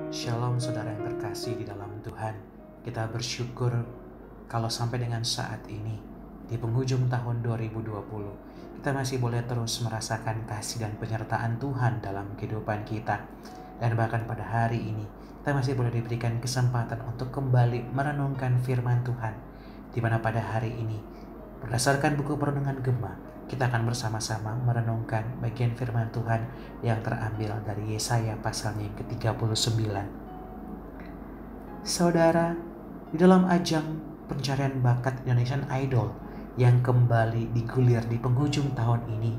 Shalom saudara yang terkasih di dalam Tuhan. Kita bersyukur kalau sampai dengan saat ini, di penghujung tahun 2020, kita masih boleh terus merasakan kasih dan penyertaan Tuhan dalam kehidupan kita. Dan bahkan pada hari ini, kita masih boleh diberikan kesempatan untuk kembali merenungkan firman Tuhan. Di mana pada hari ini, berdasarkan buku Perenungan Gema, kita akan bersama-sama merenungkan bagian firman Tuhan yang terambil dari Yesaya pasalnya yang ke-39. Saudara, di dalam ajang pencarian bakat Indonesian Idol yang kembali digulir di penghujung tahun ini,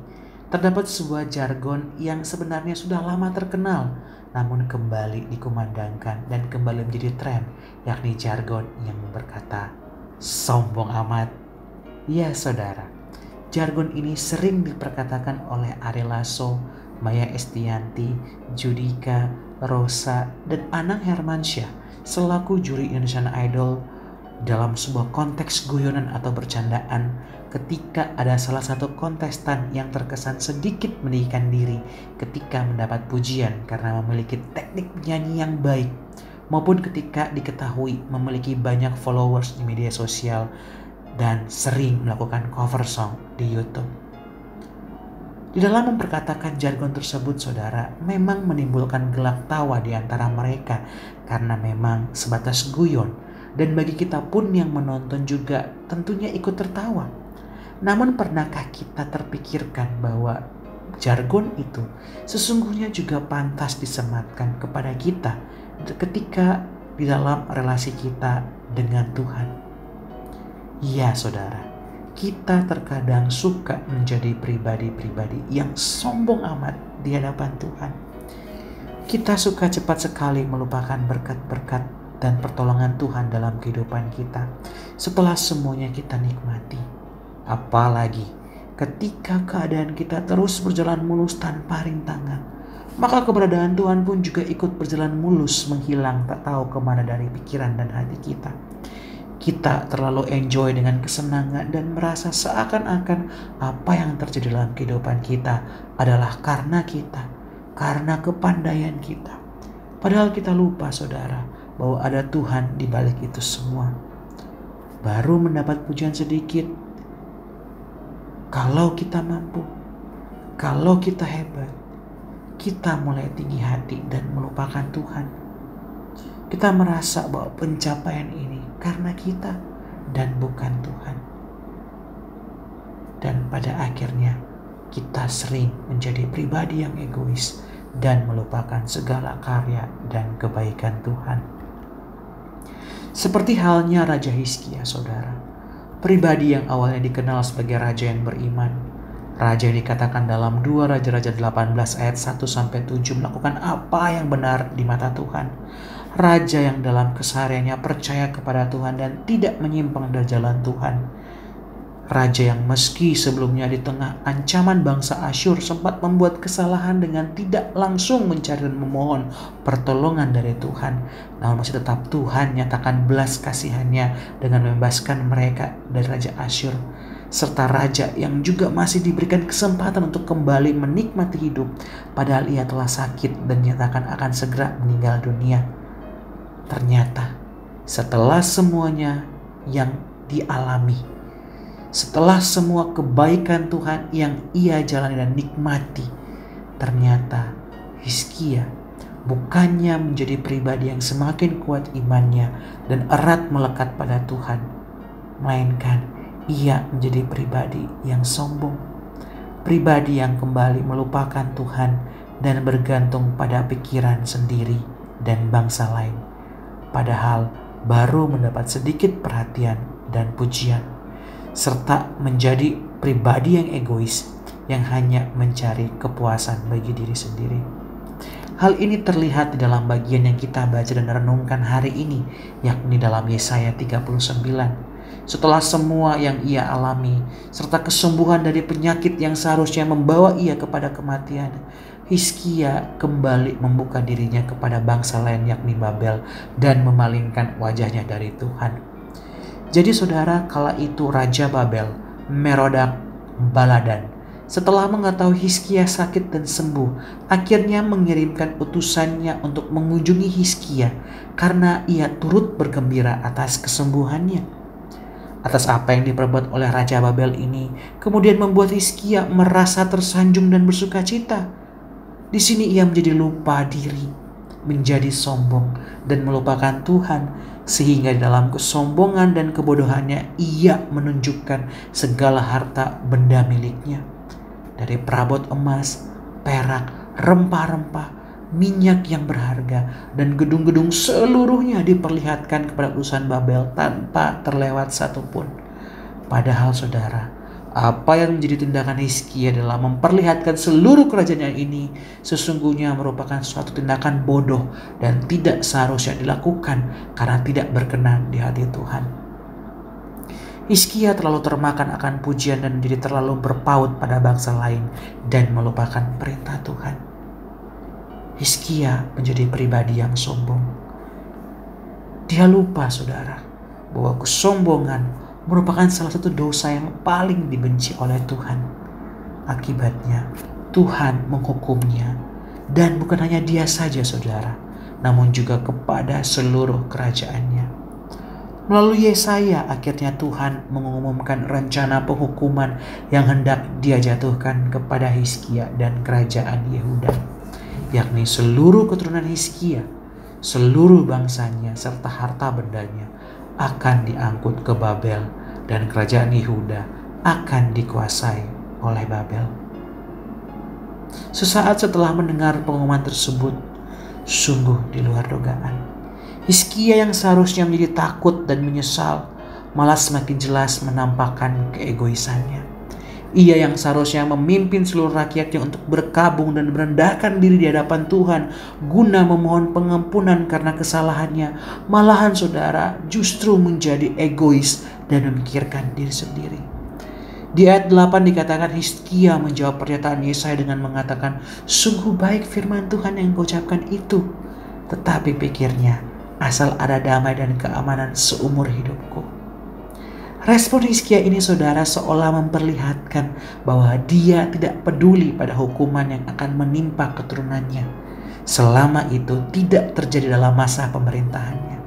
terdapat sebuah jargon yang sebenarnya sudah lama terkenal, namun kembali dikumandangkan dan kembali menjadi tren, yakni jargon yang berkata, sombong amat. Ya saudara, jargon ini sering diperkatakan oleh Ari Lasso, Maya Estianty, Judika, Rosa, dan Anang Hermansyah selaku juri Indonesian Idol dalam sebuah konteks guyonan atau bercandaan ketika ada salah satu kontestan yang terkesan sedikit meninggikan diri ketika mendapat pujian karena memiliki teknik menyanyi yang baik, maupun ketika diketahui memiliki banyak followers di media sosial dan sering melakukan cover song di YouTube. Di dalam memperkatakan jargon tersebut, saudara, memang menimbulkan gelak tawa di antara mereka karena memang sebatas guyon, dan bagi kita pun yang menonton juga tentunya ikut tertawa. Namun pernahkah kita terpikirkan bahwa jargon itu sesungguhnya juga pantas disematkan kepada kita ketika di dalam relasi kita dengan Tuhan? Ya saudara, kita terkadang suka menjadi pribadi-pribadi yang sombong amat di hadapan Tuhan. Kita suka cepat sekali melupakan berkat-berkat dan pertolongan Tuhan dalam kehidupan kita setelah semuanya kita nikmati. Apalagi ketika keadaan kita terus berjalan mulus tanpa rintangan, maka keberadaan Tuhan pun juga ikut berjalan mulus menghilang tak tahu kemana dari pikiran dan hati kita. Kita terlalu enjoy dengan kesenangan dan merasa seakan-akan apa yang terjadi dalam kehidupan kita adalah karena kita, karena kepandaian kita. Padahal kita lupa saudara bahwa ada Tuhan di balik itu semua. Baru mendapat pujian sedikit, kalau kita mampu, kalau kita hebat, kita mulai tinggi hati dan melupakan Tuhan. Kita merasa bahwa pencapaian ini karena kita dan bukan Tuhan. Dan pada akhirnya kita sering menjadi pribadi yang egois dan melupakan segala karya dan kebaikan Tuhan. Seperti halnya Raja Hizkia, saudara. Pribadi yang awalnya dikenal sebagai raja yang beriman. Raja yang dikatakan dalam 2 Raja-Raja 18 ayat 1-7 melakukan apa yang benar di mata Tuhan. Raja yang dalam kesehariannya percaya kepada Tuhan dan tidak menyimpang dari jalan Tuhan. Raja yang meski sebelumnya di tengah ancaman bangsa Asyur sempat membuat kesalahan dengan tidak langsung mencari dan memohon pertolongan dari Tuhan, namun masih tetap Tuhan nyatakan belas kasihannya dengan membebaskan mereka dari Raja Asyur. Serta raja yang juga masih diberikan kesempatan untuk kembali menikmati hidup padahal ia telah sakit dan nyatakan akan segera meninggal dunia. Ternyata setelah semuanya yang dialami, setelah semua kebaikan Tuhan yang ia jalani dan nikmati, ternyata Hizkia bukannya menjadi pribadi yang semakin kuat imannya dan erat melekat pada Tuhan, melainkan ia menjadi pribadi yang sombong, pribadi yang kembali melupakan Tuhan dan bergantung pada pikiran sendiri dan bangsa lain. Padahal baru mendapat sedikit perhatian dan pujian, serta menjadi pribadi yang egois yang hanya mencari kepuasan bagi diri sendiri. Hal ini terlihat di dalam bagian yang kita baca dan renungkan hari ini, yakni dalam Yesaya 39. Setelah semua yang ia alami, serta kesembuhan dari penyakit yang seharusnya membawa ia kepada kematian, Hizkia kembali membuka dirinya kepada bangsa lain yakni Babel dan memalingkan wajahnya dari Tuhan. Jadi saudara, kala itu Raja Babel, Merodak Baladan, setelah mengetahui Hizkia sakit dan sembuh, akhirnya mengirimkan utusannya untuk mengunjungi Hizkia karena ia turut bergembira atas kesembuhannya. Atas apa yang diperbuat oleh Raja Babel ini, kemudian membuat Hizkia merasa tersanjung dan bersuka cita. Di sini ia menjadi lupa diri, menjadi sombong dan melupakan Tuhan, sehingga di dalam kesombongan dan kebodohannya ia menunjukkan segala harta benda miliknya. Dari perabot emas, perak, rempah-rempah, minyak yang berharga, dan gedung-gedung seluruhnya diperlihatkan kepada utusan Babel tanpa terlewat satupun. Padahal saudara, apa yang menjadi tindakan Hizkia dalam memperlihatkan seluruh kerajaannya ini sesungguhnya merupakan suatu tindakan bodoh dan tidak seharusnya dilakukan karena tidak berkenan di hati Tuhan. Hizkia terlalu termakan akan pujian dan menjadi terlalu berpaut pada bangsa lain dan melupakan perintah Tuhan. Hizkia menjadi pribadi yang sombong. Dia lupa, saudara, bahwa kesombongan merupakan salah satu dosa yang paling dibenci oleh Tuhan. Akibatnya, Tuhan menghukumnya. Dan bukan hanya dia saja, saudara, namun juga kepada seluruh kerajaannya. Melalui Yesaya, akhirnya Tuhan mengumumkan rencana penghukuman yang hendak dia jatuhkan kepada Hizkia dan kerajaan Yehuda, yakni seluruh keturunan Hizkia, seluruh bangsanya serta harta bendanya akan diangkut ke Babel dan kerajaan Yehuda akan dikuasai oleh Babel. Sesaat setelah mendengar pengumuman tersebut, sungguh di luar dugaan, Hizkia yang seharusnya menjadi takut dan menyesal malah semakin jelas menampakkan keegoisannya. Ia yang seharusnya memimpin seluruh rakyatnya untuk berkabung dan merendahkan diri di hadapan Tuhan guna memohon pengampunan karena kesalahannya, malahan saudara justru menjadi egois dan memikirkan diri sendiri. Di ayat 8 dikatakan Hizkia menjawab pernyataan Yesaya dengan mengatakan, "Sungguh baik firman Tuhan yang kau ucapkan itu, tetapi pikirnya, asal ada damai dan keamanan seumur hidupku." Respon Hizkia ini saudara seolah memperlihatkan bahwa dia tidak peduli pada hukuman yang akan menimpa keturunannya selama itu tidak terjadi dalam masa pemerintahannya.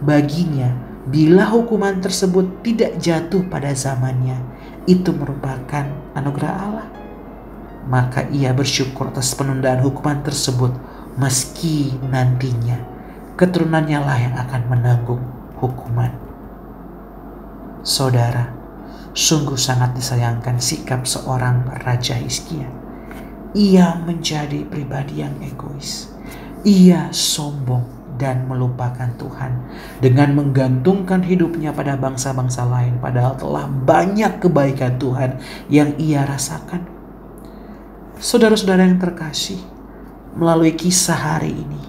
Baginya, bila hukuman tersebut tidak jatuh pada zamannya, itu merupakan anugerah Allah. Maka ia bersyukur atas penundaan hukuman tersebut meski nantinya keturunannya lah yang akan menanggung hukuman. Saudara, sungguh sangat disayangkan sikap seorang Raja Hizkia. Ia menjadi pribadi yang egois. Ia sombong dan melupakan Tuhan dengan menggantungkan hidupnya pada bangsa-bangsa lain, padahal telah banyak kebaikan Tuhan yang ia rasakan. Saudara-saudara yang terkasih, melalui kisah hari ini,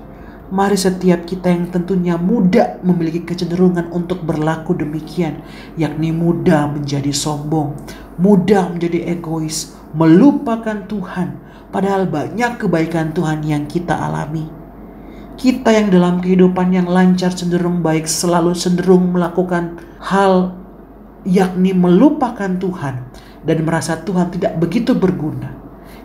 mari setiap kita yang tentunya mudah memiliki kecenderungan untuk berlaku demikian, yakni mudah menjadi sombong, mudah menjadi egois, melupakan Tuhan, padahal banyak kebaikan Tuhan yang kita alami. Kita yang dalam kehidupan yang lancar cenderung baik selalu cenderung melakukan hal yakni melupakan Tuhan dan merasa Tuhan tidak begitu berguna.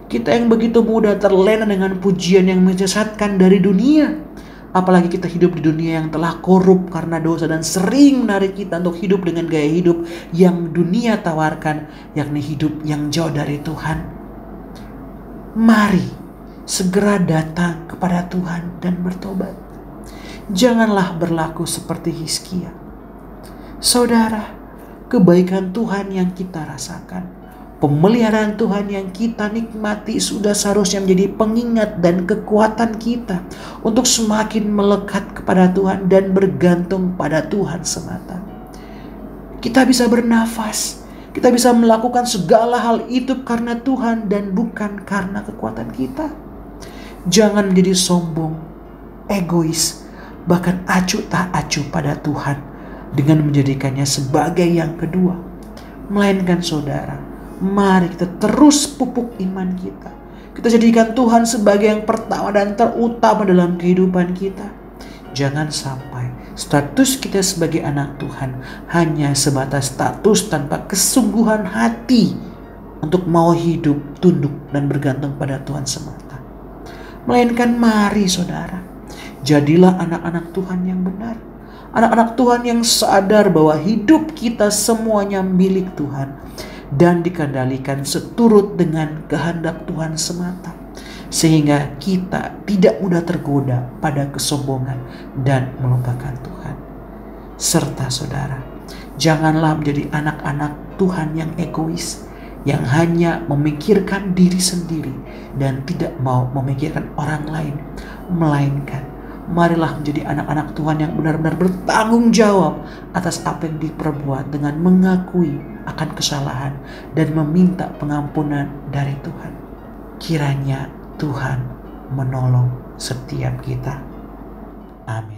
Kita yang begitu mudah terlena dengan pujian yang menyesatkan dari dunia. Apalagi kita hidup di dunia yang telah korup karena dosa dan sering menarik kita untuk hidup dengan gaya hidup yang dunia tawarkan, yakni hidup yang jauh dari Tuhan. Mari segera datang kepada Tuhan dan bertobat. Janganlah berlaku seperti Hizkia. Saudara, kebaikan Tuhan yang kita rasakan, pemeliharaan Tuhan yang kita nikmati sudah seharusnya menjadi pengingat dan kekuatan kita untuk semakin melekat kepada Tuhan dan bergantung pada Tuhan semata. Kita bisa bernafas, kita bisa melakukan segala hal itu karena Tuhan dan bukan karena kekuatan kita. Jangan menjadi sombong, egois, bahkan acuh tak acuh pada Tuhan dengan menjadikannya sebagai yang kedua. Melainkan saudara, mari kita terus pupuk iman kita. Kita jadikan Tuhan sebagai yang pertama dan terutama dalam kehidupan kita. Jangan sampai status kita sebagai anak Tuhan hanya sebatas status tanpa kesungguhan hati untuk mau hidup tunduk dan bergantung pada Tuhan semata. Melainkan mari saudara, jadilah anak-anak Tuhan yang benar. Anak-anak Tuhan yang sadar bahwa hidup kita semuanya milik Tuhan dan dikendalikan seturut dengan kehendak Tuhan semata. Sehingga kita tidak mudah tergoda pada kesombongan dan melupakan Tuhan. Serta saudara, janganlah menjadi anak-anak Tuhan yang egois, yang hanya memikirkan diri sendiri dan tidak mau memikirkan orang lain. Melainkan marilah menjadi anak-anak Tuhan yang benar-benar bertanggung jawab atas apa yang diperbuat dengan mengakui akan kesalahan dan meminta pengampunan dari Tuhan. Kiranya Tuhan menolong setiap kita. Amin.